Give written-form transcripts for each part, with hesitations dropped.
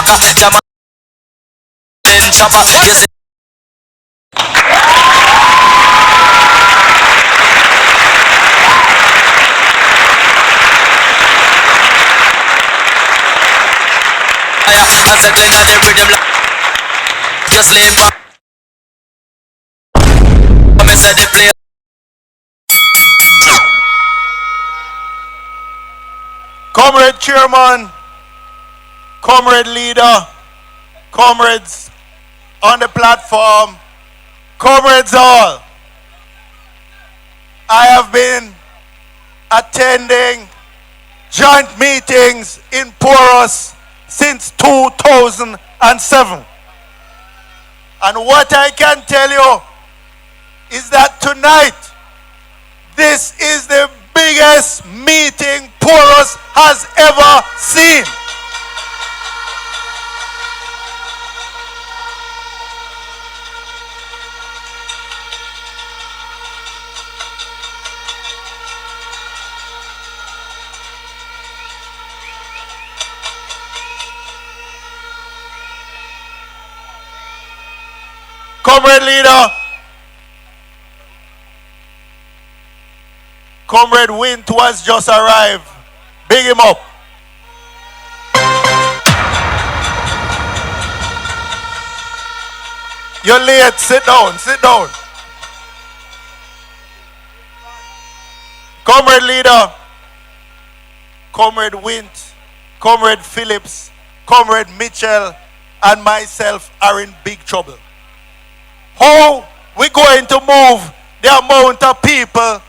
Jama chopper. You see I said then the rhythm just lay back. I said the play. Comrade Chairman, Comrade Leader, comrades on the platform, comrades all. I have been attending joint meetings in Porus since 2007. And what I can tell you is that tonight, this is the biggest meeting Porus has ever seen. Comrade Leader, Comrade Wint was just arrived. Big him up. You're late. Sit down. Sit down. Comrade Leader, Comrade Wint, Comrade Phillips, Comrade Mitchell, and myself are in big trouble. How we going to move the amount of people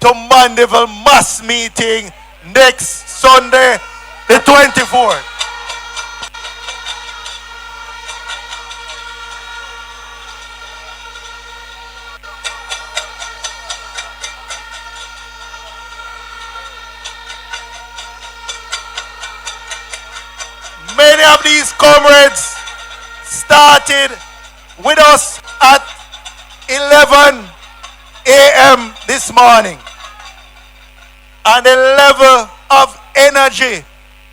to Mandeville mass meeting next Sunday, the 24th? Many of these comrades started with us at 11 a.m. this morning. And the level of energy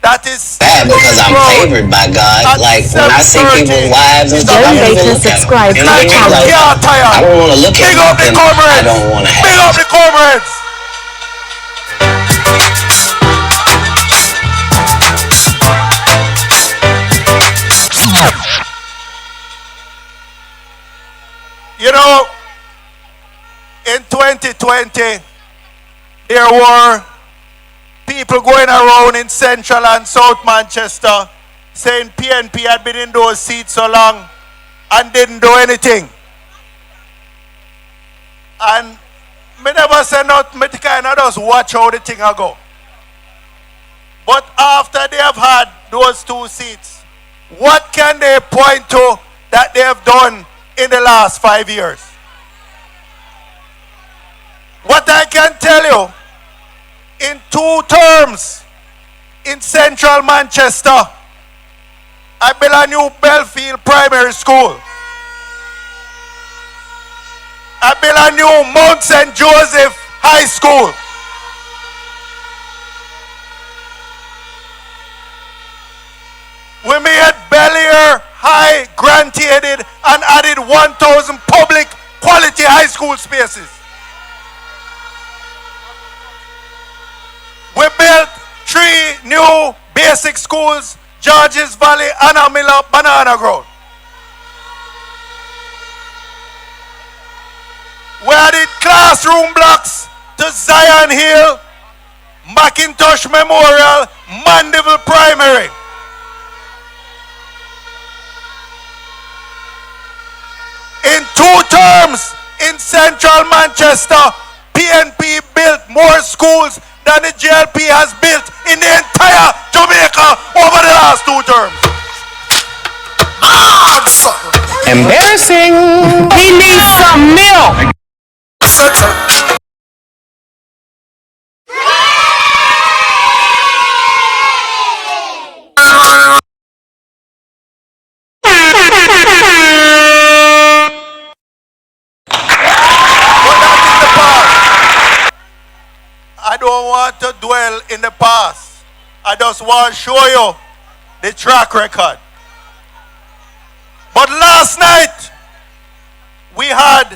that is because I'm favored by God. Like when I see people's wives and stuff, I don't even look at them. You know what I mean? Like, I don't want to look at nothing I don't want to have. Big up the comrades! You know, in 2020, there were people going around in Central and South Manchester saying PNP had been in those seats so long and didn't do anything. And me never say nothing, me kind of just watch how the thing go. But after they have had those 2 seats, what can they point to that they have done in the last 5 years? What I can tell you, in 2 terms in Central Manchester, I built a new Belfield Primary School. I built a new Mount St. Joseph High School. We made Bellear High grant-aided and added 1,000 public quality high school spaces. We built 3 new basic schools, Georges Valley, Anna Miller, Banana Ground. We added classroom blocks to Zion Hill, Macintosh Memorial, Mandeville Primary. In 2 terms in Central Manchester, PNP built more schools than the JLP has built in the entire Jamaica over the last 2 terms. Embarrassing. He needs some milk. I don't want to dwell in the past. I just want to show you the track record. But last night, we had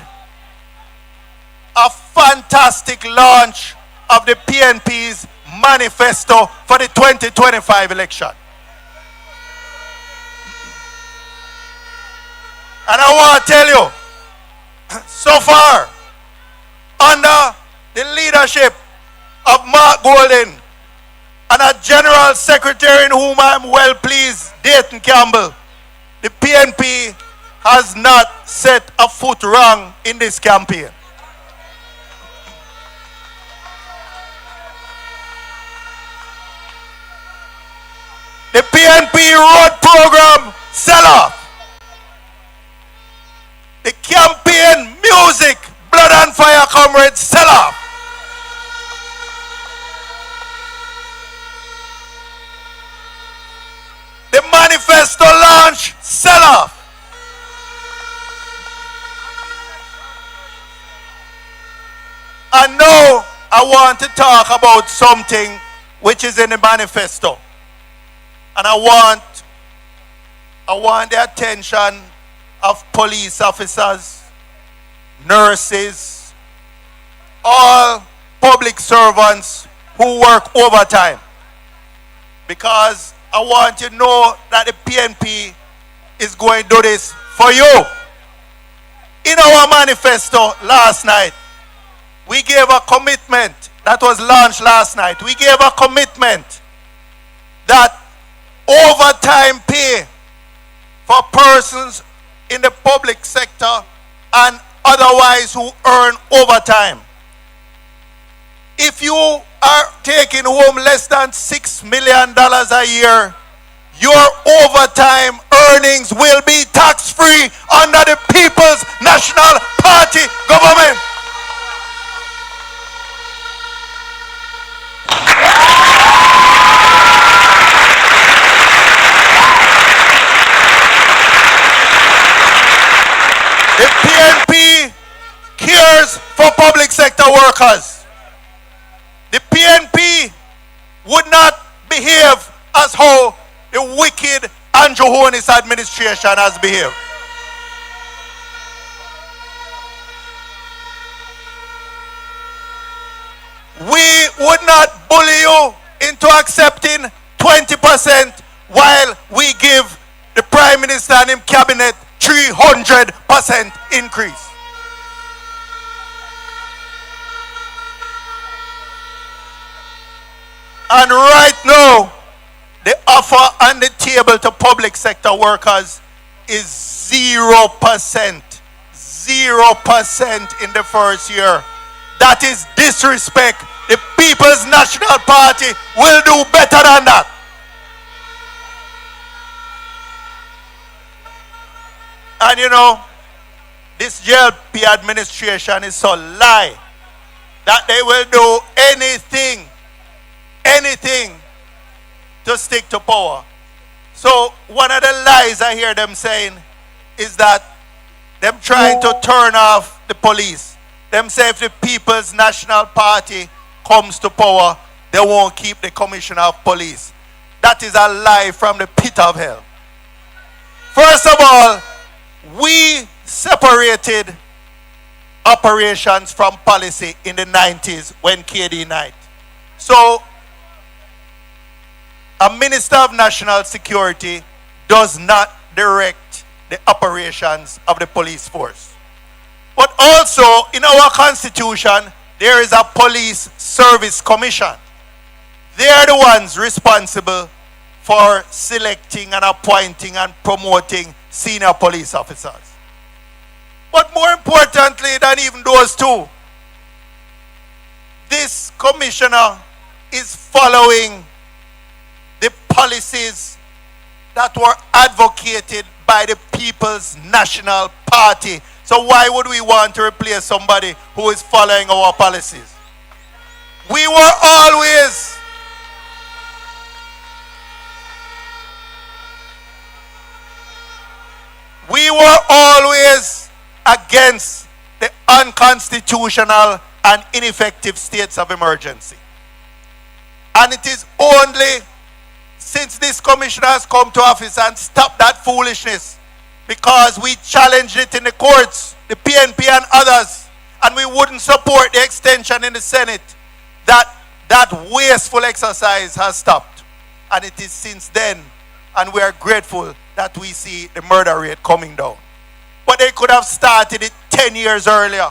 a fantastic launch of the PNP's manifesto for the 2025 election. And I want to tell you, so far, under the leadership of Mark Golden and a General Secretary in whom I am well pleased, Dayton Campbell, the PNP has not set a foot wrong in this campaign. The PNP road program sell-off. The campaign music, blood and fire comrades sell-off. The manifesto launch sell-off. And now I want to talk about something which is in the manifesto. And I want the attention of police officers, nurses, all public servants who work overtime. Because I want you to know that the PNP is going to do this for you. In our manifesto last night, we gave a commitment that was launched last night. We gave a commitment that overtime pay for persons in the public sector and otherwise who earn overtime. If you are taking home less than $6 million a year, your overtime earnings will be tax-free under the People's National Party government. The PNP cares for public sector workers. The PNP would not behave as how the wicked Andrew Hornis administration has behaved. We would not bully you into accepting 20% while we give the Prime Minister and his cabinet 300% increase. And right now, the offer on the table to public sector workers is 0%. 0% in the first year. That is disrespect. The People's National Party will do better than that. And you know, this JLP administration is so lie that they will do anything to stick to power. So one of the lies I hear them saying is that them trying to turn off the police. Them say if the People's National Party comes to power, they won't keep the Commissioner of Police. That is a lie from the pit of hell. First of all, we separated operations from policy in the 90s when KD night. So, a Minister of National Security does not direct the operations of the police force. But also, in our Constitution, there is a Police Service Commission. They are the ones responsible for selecting and appointing and promoting senior police officers. But more importantly than even those two, this commissioner is following the policies that were advocated by the People's National Party. So why would we want to replace somebody who is following our policies? We were always against the unconstitutional and ineffective states of emergency. And it is only since this commissioner has come to office and stopped that foolishness, because we challenged it in the courts, the PNP and others, and we wouldn't support the extension in the Senate, that wasteful exercise has stopped. And it is since then, and we are grateful that we see the murder rate coming down. But they could have started it 10 years earlier.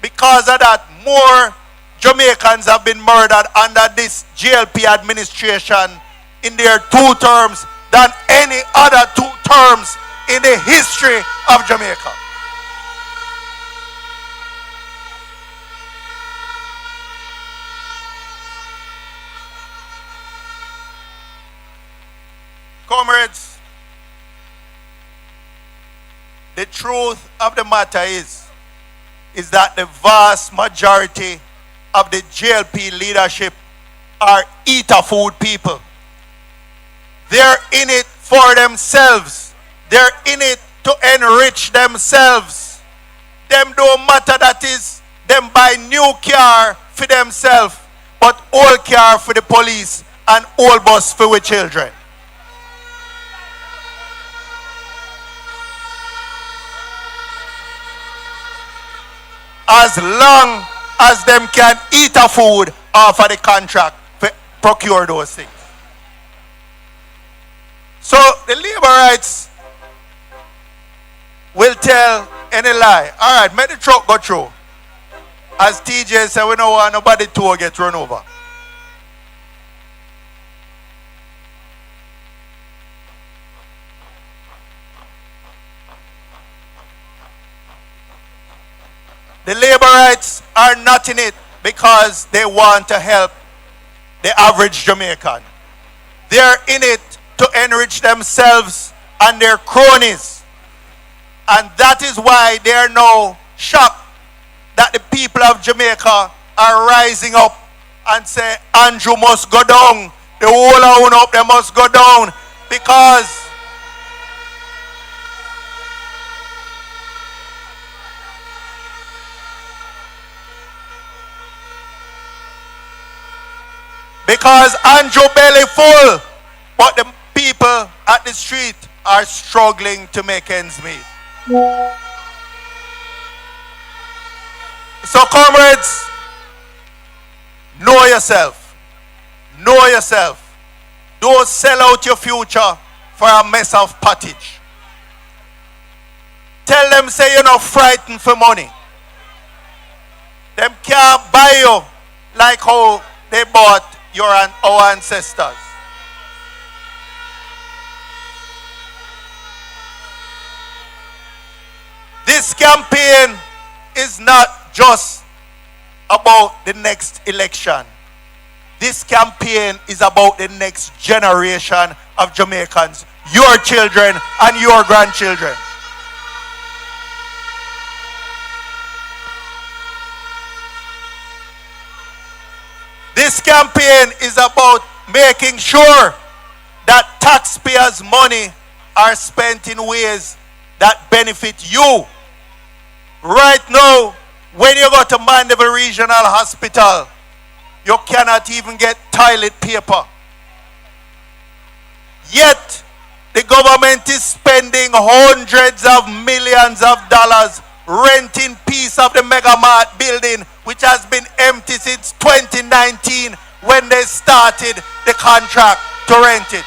Because of that, more Jamaicans have been murdered under this GLP administration in their 2 terms than any other 2 terms in the history of Jamaica. Comrades, the truth of the matter is that the vast majority of the JLP leadership are eater food people. They're in it for themselves. They're in it to enrich themselves. Them don't matter that is them buy new car for themselves, but old car for the police and old bus for we children. As long as them can eat a food off of the contract to procure those things. So the labor rights will tell any lie. All right, make the truck go through. As TJ said, we don't want nobody to get run over. The labor rights are not in it because they want to help the average Jamaican. They're in it to enrich themselves and their cronies. And that is why they are now shocked that the people of Jamaica are rising up and say, Andrew must go down. The whole of up, they must go down. Because Andrew belly full, but the people at the street are struggling to make ends meet. So comrades, know yourself. Know yourself. Don't sell out your future for a mess of pottage. Tell them say you're not frightened for money. Them can't buy you like how they bought our ancestors. This campaign is not just about the next election. This campaign is about the next generation of Jamaicans, your children and your grandchildren. This campaign is about making sure that taxpayers' money are spent in ways that benefit you. Right now, when you go to Mandeville Regional Hospital, you cannot even get toilet paper. Yet, the government is spending hundreds of millions of dollars renting piece of the Mega Mart building, which has been empty since 2019 when they started the contract to rent it.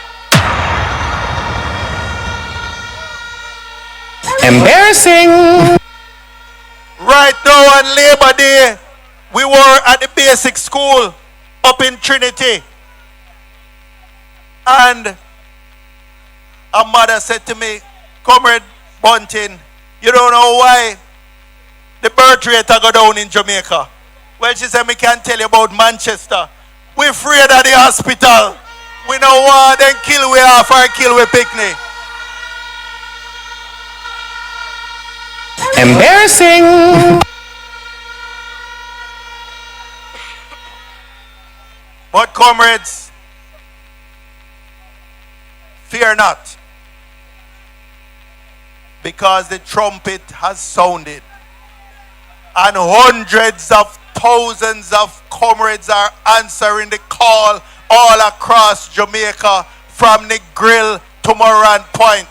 Embarrassing. Right now on Labor Day, we were at the basic school up in Trinity. And a mother said to me, Comrade Bunting, you don't know why the birth rate go down in Jamaica. Well, she said, me can't tell you about Manchester. We're afraid of the hospital. We don't want them kill we off or kill we picnic. Embarrassing. But comrades, fear not. Because the trumpet has sounded. And hundreds of thousands of comrades are answering the call all across Jamaica from the Grill to Moran Point.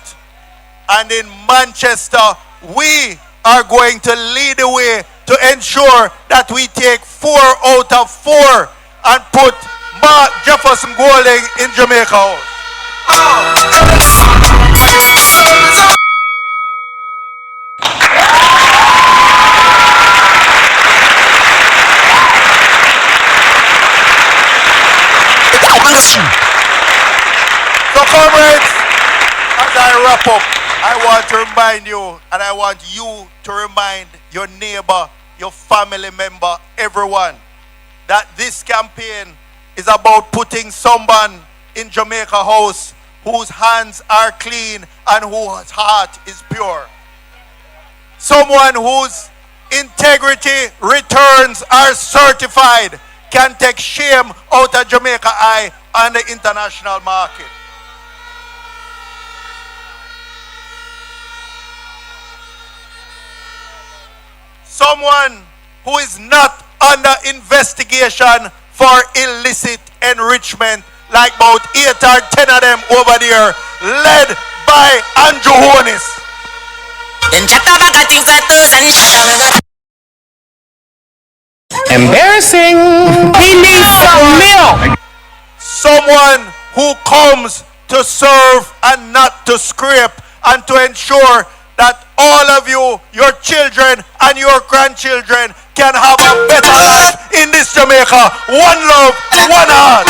And in Manchester, we are going to lead the way to ensure that we take 4 out of 4 and put Mark Jefferson Golding in Jamaica House. So comrades, as I wrap up, I want to remind you, and I want you to remind your neighbor, your family member, everyone, that this campaign is about putting someone in Jamaica House whose hands are clean and whose heart is pure. Someone whose integrity returns are certified can take shame out of Jamaica Eye and the international market. Someone who is not under investigation for illicit enrichment, like about 8 or 10 of them over there, led by Andrew Honis. Embarrassing. He needs some milk. Someone who comes to serve and not to scrape, and to ensure that all of you, your children and your grandchildren, can have a better life in this Jamaica. One love, one heart.